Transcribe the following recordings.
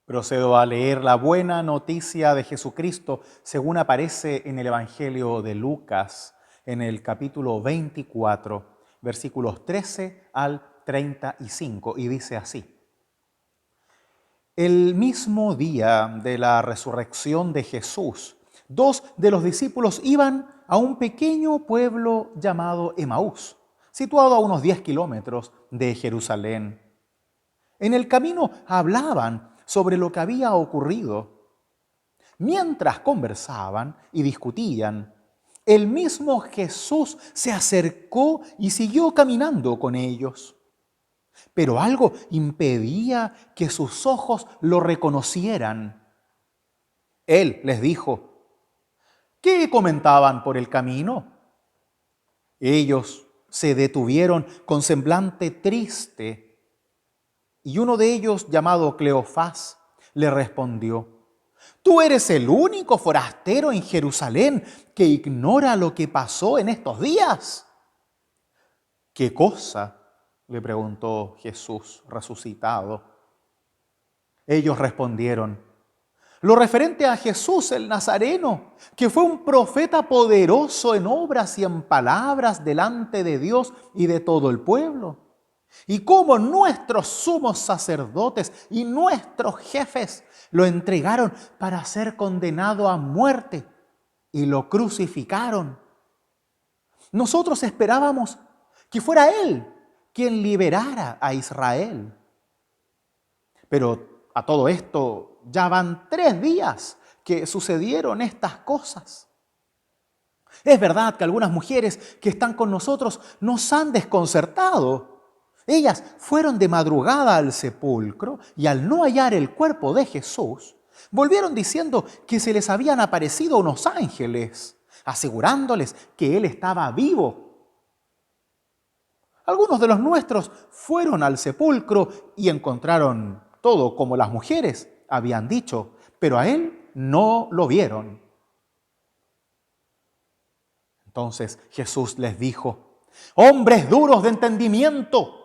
Procedo a leer la buena noticia de Jesucristo según aparece en el Evangelio de Lucas, en el capítulo 24, versículos 13 al 35, y dice así. El mismo día de la resurrección de Jesús, dos de los discípulos iban a un pequeño pueblo llamado Emaús, situado a unos 10 kilómetros de Jerusalén. En el camino hablaban sobre lo que había ocurrido. Mientras conversaban y discutían, el mismo Jesús se acercó y siguió caminando con ellos. Pero algo impedía que sus ojos lo reconocieran. Él les dijo, ¿qué comentaban por el camino? Ellos se detuvieron con semblante triste. Y uno de ellos, llamado Cleofás, le respondió, «Tú eres el único forastero en Jerusalén que ignora lo que pasó en estos días». «¿Qué cosa?», le preguntó Jesús resucitado. Ellos respondieron, «Lo referente a Jesús el Nazareno, que fue un profeta poderoso en obras y en palabras delante de Dios y de todo el pueblo. Y cómo nuestros sumos sacerdotes y nuestros jefes lo entregaron para ser condenado a muerte y lo crucificaron. Nosotros esperábamos que fuera Él quien liberara a Israel. Pero a todo esto ya van 3 días que sucedieron estas cosas. Es verdad que algunas mujeres que están con nosotros nos han desconcertado. Ellas fueron de madrugada al sepulcro y al no hallar el cuerpo de Jesús, volvieron diciendo que se les habían aparecido unos ángeles, asegurándoles que Él estaba vivo. Algunos de los nuestros fueron al sepulcro y encontraron todo como las mujeres habían dicho, pero a Él no lo vieron. Entonces Jesús les dijo, «Hombres duros de entendimiento,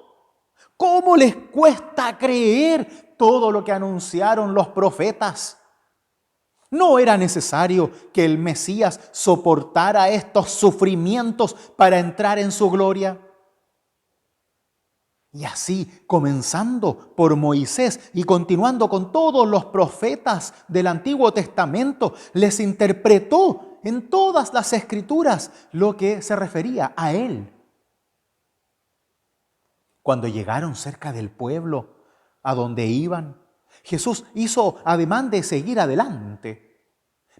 ¿cómo les cuesta creer todo lo que anunciaron los profetas? ¿No era necesario que el Mesías soportara estos sufrimientos para entrar en su gloria?» Y así, comenzando por Moisés y continuando con todos los profetas del Antiguo Testamento, les interpretó en todas las Escrituras lo que se refería a Él. Cuando llegaron cerca del pueblo a donde iban, Jesús hizo ademán de seguir adelante.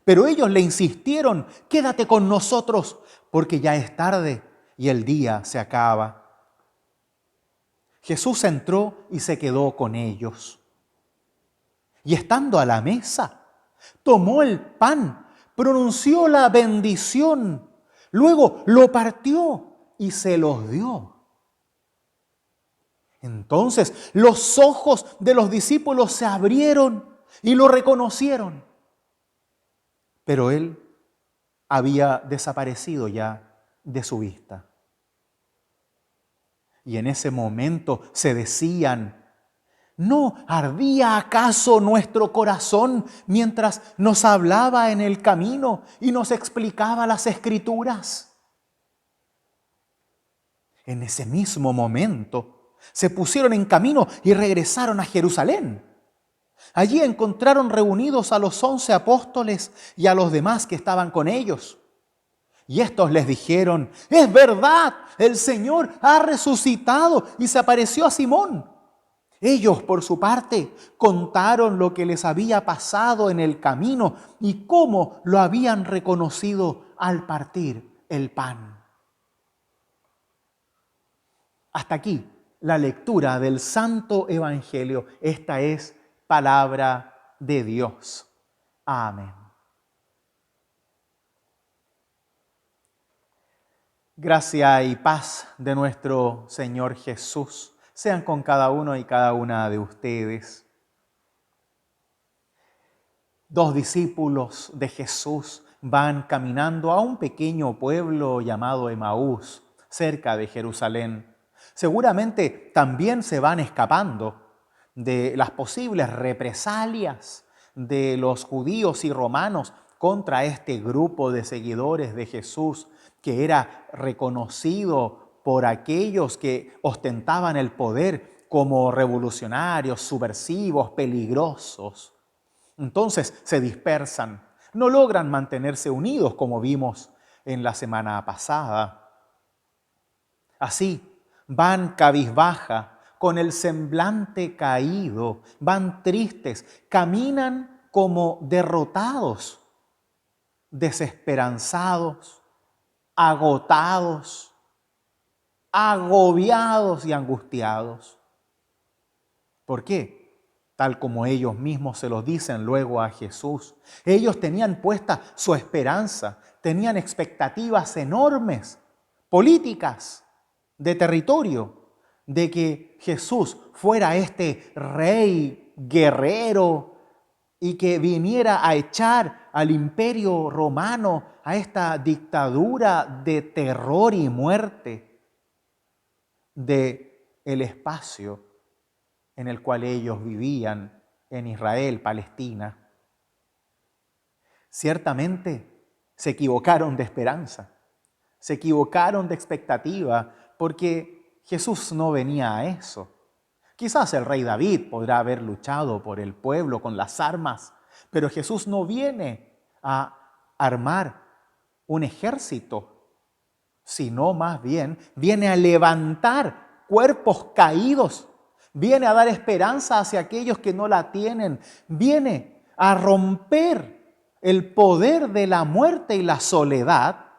Pero ellos le insistieron, «Quédate con nosotros, porque ya es tarde y el día se acaba». Jesús entró y se quedó con ellos. Y estando a la mesa, tomó el pan, pronunció la bendición, luego lo partió y se los dio. Entonces los ojos de los discípulos se abrieron y lo reconocieron. Pero Él había desaparecido ya de su vista. Y en ese momento se decían, ¿no ardía acaso nuestro corazón mientras nos hablaba en el camino y nos explicaba las Escrituras? En ese mismo momento se pusieron en camino y regresaron a Jerusalén. Allí encontraron reunidos a los 11 apóstoles y a los demás que estaban con ellos. Y estos les dijeron, «Es verdad, el Señor ha resucitado y se apareció a Simón». Ellos, por su parte, contaron lo que les había pasado en el camino y cómo lo habían reconocido al partir el pan. Hasta aquí la lectura del Santo Evangelio. Esta es palabra de Dios. Amén. Gracia y paz de nuestro Señor Jesús sean con cada uno y cada una de ustedes. 2 discípulos de Jesús van caminando a un pequeño pueblo llamado Emaús, cerca de Jerusalén. Seguramente también se van escapando, de las posibles represalias de los judíos y romanos contra este grupo de seguidores de Jesús, que era reconocido por aquellos que ostentaban el poder como revolucionarios, subversivos, peligrosos. Entonces se dispersan, no logran mantenerse unidos como vimos en la semana pasada. Así, van cabizbaja, con el semblante caído, van tristes, caminan como derrotados, desesperanzados, agotados, agobiados y angustiados. ¿Por qué? Tal como ellos mismos se los dicen luego a Jesús. Ellos tenían puesta su esperanza, tenían expectativas enormes, políticas, de territorio, de que Jesús fuera este rey guerrero y que viniera a echar al imperio romano, a esta dictadura de terror y muerte del espacio en el cual ellos vivían en Israel, Palestina. Ciertamente se equivocaron de esperanza, se equivocaron de expectativa, porque Jesús no venía a eso. Quizás el rey David podrá haber luchado por el pueblo con las armas, pero Jesús no viene a armar un ejército, sino más bien viene a levantar cuerpos caídos, viene a dar esperanza hacia aquellos que no la tienen, viene a romper el poder de la muerte y la soledad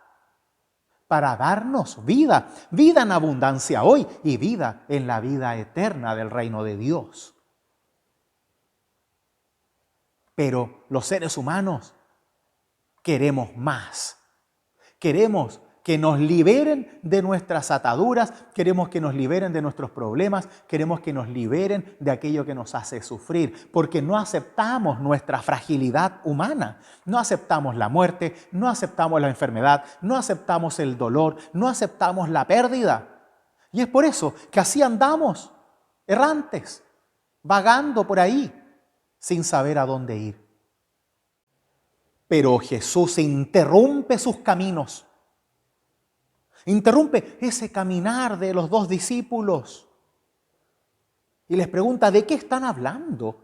para darnos vida, vida en abundancia hoy y vida en la vida eterna del reino de Dios. Pero los seres humanos queremos más. Queremos que nos liberen de nuestras ataduras, queremos que nos liberen de nuestros problemas, queremos que nos liberen de aquello que nos hace sufrir, porque no aceptamos nuestra fragilidad humana, no aceptamos la muerte, no aceptamos la enfermedad, no aceptamos el dolor, no aceptamos la pérdida. Y es por eso que así andamos, errantes, vagando por ahí, sin saber a dónde ir. Pero Jesús interrumpe sus caminos. Interrumpe ese caminar de los dos discípulos y les pregunta, ¿de qué están hablando?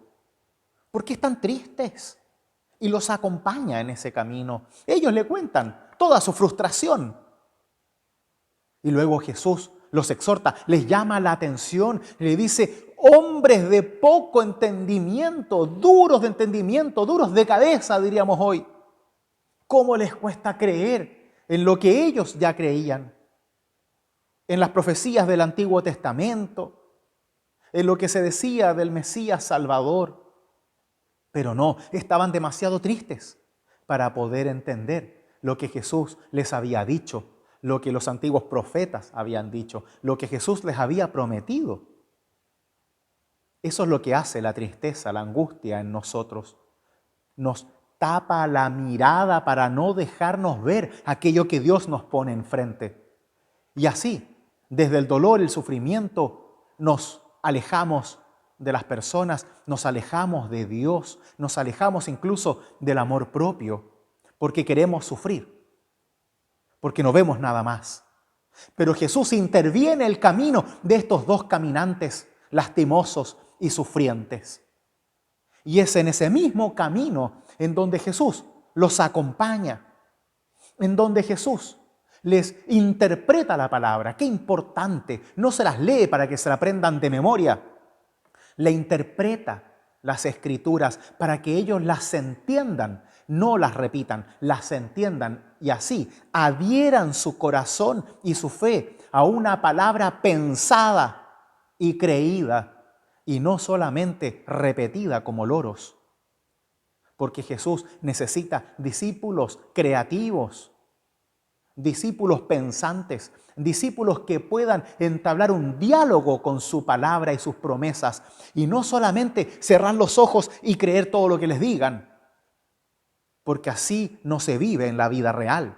¿Por qué están tristes? Y los acompaña en ese camino. Ellos le cuentan toda su frustración. Y luego Jesús los exhorta, les llama la atención, le dice, hombres de poco entendimiento, duros de entendimiento, duros de cabeza, diríamos hoy. ¿Cómo les cuesta creer en lo que ellos ya creían? En las profecías del Antiguo Testamento, en lo que se decía del Mesías Salvador. Pero no, estaban demasiado tristes para poder entender lo que Jesús les había dicho, lo que los antiguos profetas habían dicho, lo que Jesús les había prometido. Eso es lo que hace la tristeza, la angustia en nosotros. Nos tapa la mirada para no dejarnos ver aquello que Dios nos pone enfrente. Y así, desde el dolor, el sufrimiento, nos alejamos de las personas, nos alejamos de Dios, nos alejamos incluso del amor propio, porque queremos sufrir, porque no vemos nada más. Pero Jesús interviene el camino de estos dos caminantes lastimosos y sufrientes. Y es en ese mismo camino en donde Jesús los acompaña, en donde Jesús les interpreta la palabra. Qué importante, no se las lee para que se la aprendan de memoria, le interpreta las escrituras para que ellos las entiendan, no las repitan, las entiendan y así adhieran su corazón y su fe a una palabra pensada y creída y no solamente repetida como loros. Porque Jesús necesita discípulos creativos, discípulos pensantes, discípulos que puedan entablar un diálogo con su palabra y sus promesas y no solamente cerrar los ojos y creer todo lo que les digan, porque así no se vive en la vida real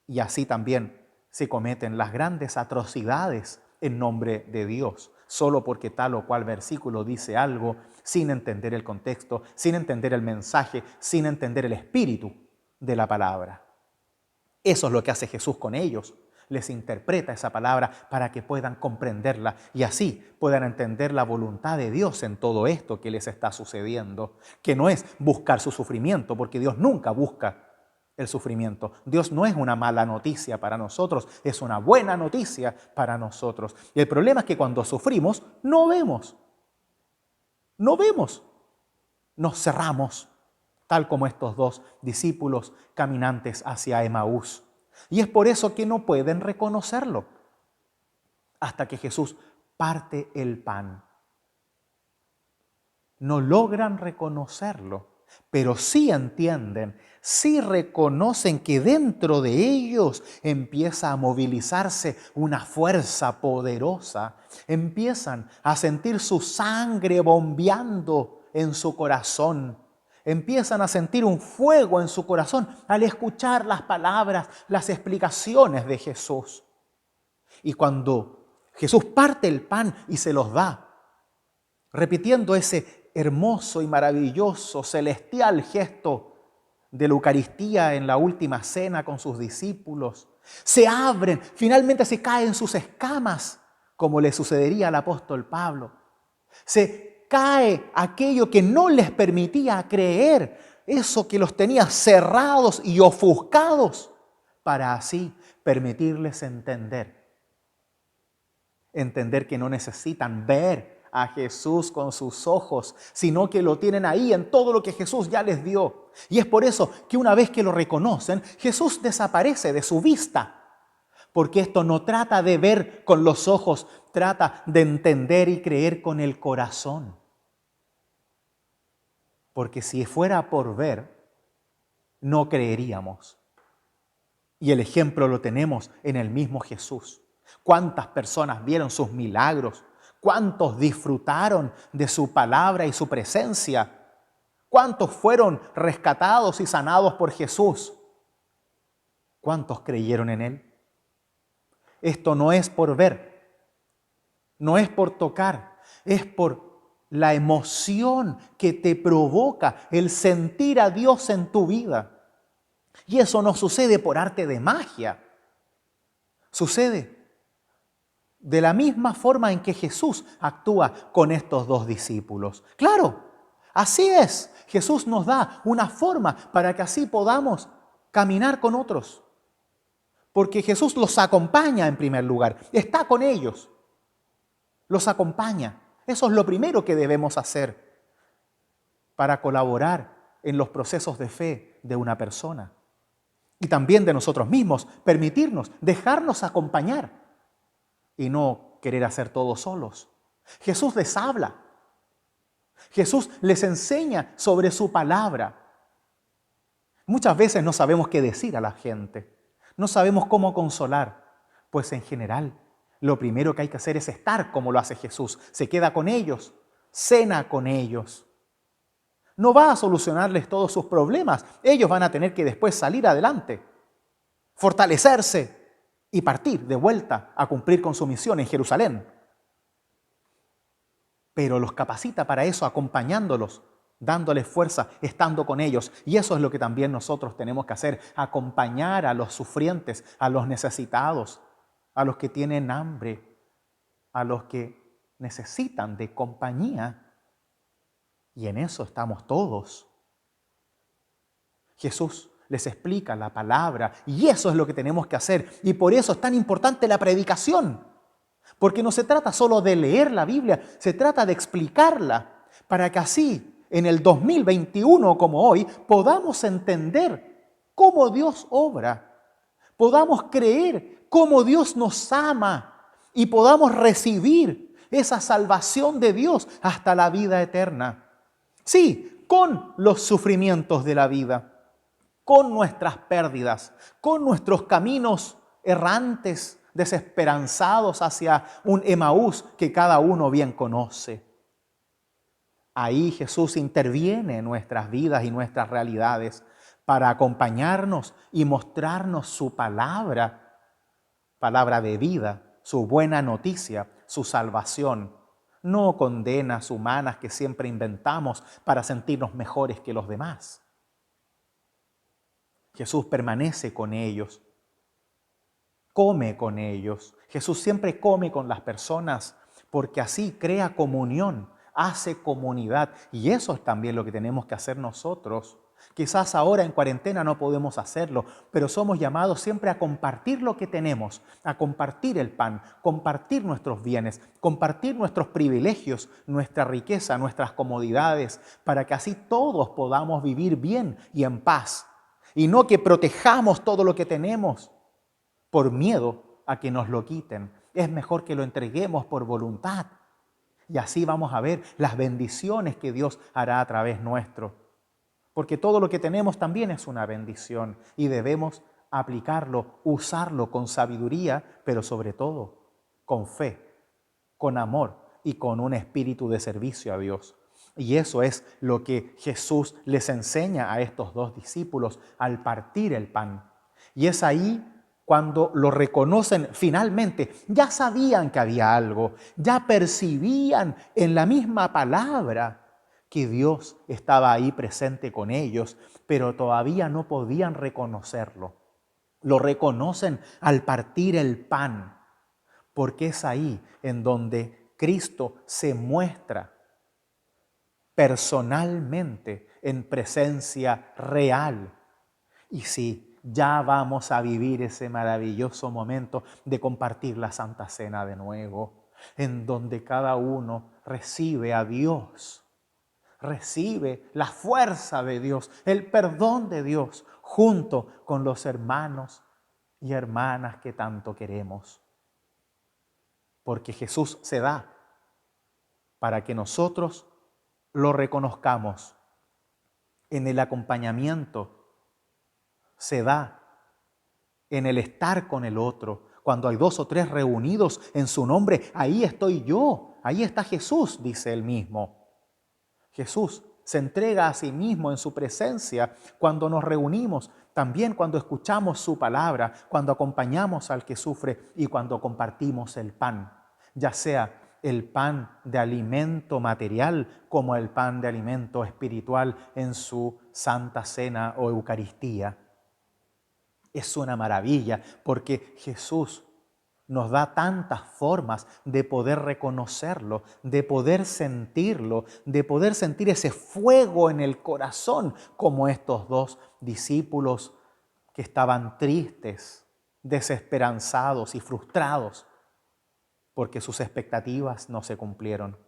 y así también se cometen las grandes atrocidades en nombre de Dios, solo porque tal o cual versículo dice algo, sin entender el contexto, sin entender el mensaje, sin entender el espíritu de la palabra. Eso es lo que hace Jesús con ellos. Les interpreta esa palabra para que puedan comprenderla y así puedan entender la voluntad de Dios en todo esto que les está sucediendo, que no es buscar su sufrimiento, porque Dios nunca busca el sufrimiento. Dios no es una mala noticia para nosotros, es una buena noticia para nosotros. Y el problema es que cuando sufrimos, no vemos, nos cerramos, tal como estos dos discípulos caminantes hacia Emaús. Y es por eso que no pueden reconocerlo, hasta que Jesús parte el pan. No logran reconocerlo, pero sí entienden, sí reconocen que dentro de ellos empieza a movilizarse una fuerza poderosa. Empiezan a sentir su sangre bombeando en su corazón. Empiezan a sentir un fuego en su corazón al escuchar las palabras, las explicaciones de Jesús. Y cuando Jesús parte el pan y se los da, repitiendo ese hermoso y maravilloso, celestial gesto de la Eucaristía en la última cena con sus discípulos, se abren, finalmente se caen sus escamas, como le sucedería al apóstol Pablo. Se cae aquello que no les permitía creer, eso que los tenía cerrados y ofuscados, para así permitirles entender que no necesitan ver a Jesús con sus ojos, sino que lo tienen ahí en todo lo que Jesús ya les dio. Y es por eso que una vez que lo reconocen, Jesús desaparece de su vista. Porque esto no trata de ver con los ojos, trata de entender y creer con el corazón. Porque si fuera por ver, no creeríamos. Y el ejemplo lo tenemos en el mismo Jesús. ¿Cuántas personas vieron sus milagros? ¿Cuántos disfrutaron de su palabra y su presencia? ¿Cuántos fueron rescatados y sanados por Jesús? ¿Cuántos creyeron en Él? Esto no es por ver, no es por tocar, es por la emoción que te provoca el sentir a Dios en tu vida. Y eso no sucede por arte de magia. Sucede de la misma forma en que Jesús actúa con estos dos discípulos. Claro, así es. Jesús nos da una forma para que así podamos caminar con otros. Porque Jesús los acompaña en primer lugar, está con ellos, los acompaña. Eso es lo primero que debemos hacer para colaborar en los procesos de fe de una persona. Y también de nosotros mismos, permitirnos, dejarnos acompañar y no querer hacer todo solos. Jesús les habla, Jesús les enseña sobre su palabra. Muchas veces no sabemos qué decir a la gente. No sabemos cómo consolar, pues en general lo primero que hay que hacer es estar como lo hace Jesús. Se queda con ellos, cena con ellos. No va a solucionarles todos sus problemas. Ellos van a tener que después salir adelante, fortalecerse y partir de vuelta a cumplir con su misión en Jerusalén. Pero los capacita para eso acompañándolos, dándoles fuerza, estando con ellos. Y eso es lo que también nosotros tenemos que hacer, acompañar a los sufrientes, a los necesitados, a los que tienen hambre, a los que necesitan de compañía. Y en eso estamos todos. Jesús les explica la palabra y eso es lo que tenemos que hacer. Y por eso es tan importante la predicación. Porque no se trata solo de leer la Biblia, se trata de explicarla para que así en el 2021 como hoy, podamos entender cómo Dios obra, podamos creer cómo Dios nos ama y podamos recibir esa salvación de Dios hasta la vida eterna. Sí, con los sufrimientos de la vida, con nuestras pérdidas, con nuestros caminos errantes, desesperanzados hacia un Emaús que cada uno bien conoce. Ahí Jesús interviene en nuestras vidas y nuestras realidades para acompañarnos y mostrarnos su palabra, palabra de vida, su buena noticia, su salvación no condenas humanas que siempre inventamos para sentirnos mejores que los demás. Jesús permanece con ellos, come con ellos. Jesús siempre come con las personas porque así crea comunión, hace comunidad. Y eso es también lo que tenemos que hacer nosotros. Quizás ahora en cuarentena no podemos hacerlo, pero somos llamados siempre a compartir lo que tenemos, a compartir el pan, compartir nuestros bienes, compartir nuestros privilegios, nuestra riqueza, nuestras comodidades, para que así todos podamos vivir bien y en paz. Y no que protejamos todo lo que tenemos por miedo a que nos lo quiten. Es mejor que lo entreguemos por voluntad. Y así vamos a ver las bendiciones que Dios hará a través nuestro. Porque todo lo que tenemos también es una bendición y debemos aplicarlo, usarlo con sabiduría, pero sobre todo con fe, con amor y con un espíritu de servicio a Dios. Y eso es lo que Jesús les enseña a estos dos discípulos al partir el pan. Y es ahí cuando lo reconocen finalmente. Ya sabían que había algo, ya percibían en la misma palabra que Dios estaba ahí presente con ellos, pero todavía no podían reconocerlo. Lo reconocen al partir el pan, porque es ahí en donde Cristo se muestra personalmente en presencia real. Y sí, ya vamos a vivir ese maravilloso momento de compartir la Santa Cena de nuevo, en donde cada uno recibe a Dios, recibe la fuerza de Dios, el perdón de Dios, junto con los hermanos y hermanas que tanto queremos. Porque Jesús se da para que nosotros lo reconozcamos. En el acompañamiento se da, en el estar con el otro. Cuando hay 2 o 3 reunidos en su nombre, ahí estoy yo, ahí está Jesús, dice él mismo. Jesús se entrega a sí mismo en su presencia cuando nos reunimos, también cuando escuchamos su palabra, cuando acompañamos al que sufre y cuando compartimos el pan, ya sea el pan de alimento material como el pan de alimento espiritual en su Santa Cena o Eucaristía. Es una maravilla porque Jesús nos da tantas formas de poder reconocerlo, de poder sentirlo, de poder sentir ese fuego en el corazón, como estos dos discípulos que estaban tristes, desesperanzados y frustrados porque sus expectativas no se cumplieron.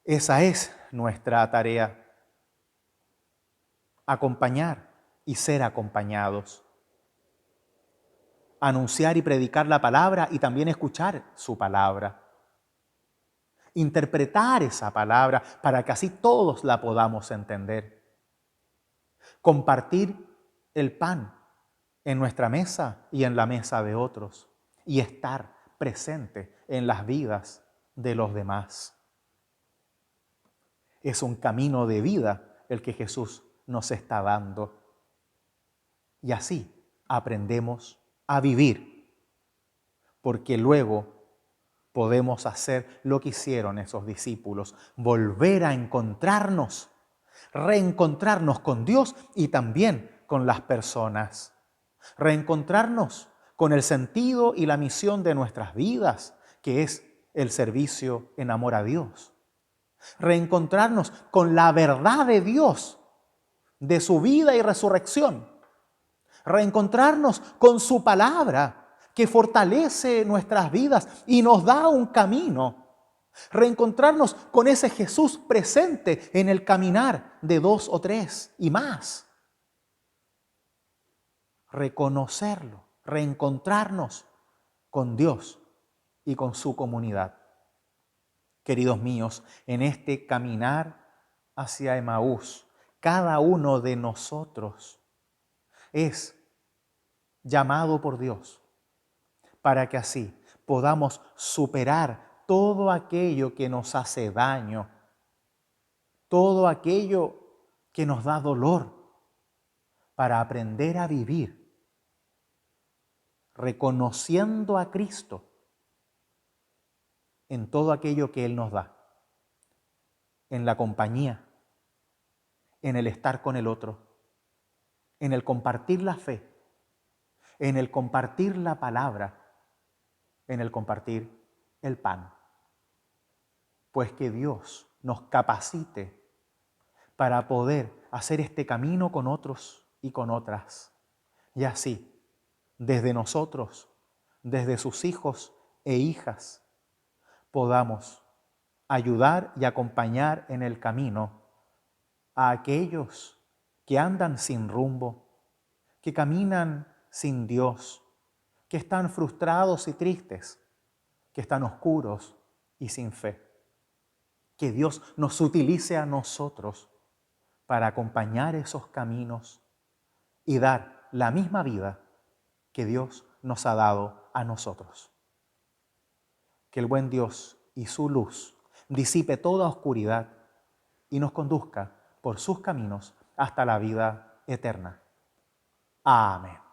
Esa es nuestra tarea, acompañar y ser acompañados. Anunciar y predicar la palabra y también escuchar su palabra. Interpretar esa palabra para que así todos la podamos entender. Compartir el pan en nuestra mesa y en la mesa de otros. Y estar presente en las vidas de los demás. Es un camino de vida el que Jesús nos está dando. Y así aprendemos a vivir, porque luego podemos hacer lo que hicieron esos discípulos, volver a encontrarnos, reencontrarnos con Dios y también con las personas, reencontrarnos con el sentido y la misión de nuestras vidas, que es el servicio en amor a Dios, reencontrarnos con la verdad de Dios, de su vida y resurrección, reencontrarnos con su palabra que fortalece nuestras vidas y nos da un camino. Reencontrarnos con ese Jesús presente en el caminar de 2 o 3 y más. Reconocerlo, reencontrarnos con Dios y con su comunidad. Queridos míos, en este caminar hacia Emaús, cada uno de nosotros es llamado por Dios para que así podamos superar todo aquello que nos hace daño, todo aquello que nos da dolor, para aprender a vivir reconociendo a Cristo en todo aquello que Él nos da, en la compañía, en el estar con el otro, en el compartir la fe, en el compartir la palabra, en el compartir el pan. Pues que Dios nos capacite para poder hacer este camino con otros y con otras. Y así, desde nosotros, desde sus hijos e hijas, podamos ayudar y acompañar en el camino a aquellos que andan sin rumbo, que caminan sin Dios, que están frustrados y tristes, que están oscuros y sin fe. Que Dios nos utilice a nosotros para acompañar esos caminos y dar la misma vida que Dios nos ha dado a nosotros. Que el buen Dios y su luz disipe toda oscuridad y nos conduzca por sus caminos hasta la vida eterna. Amén.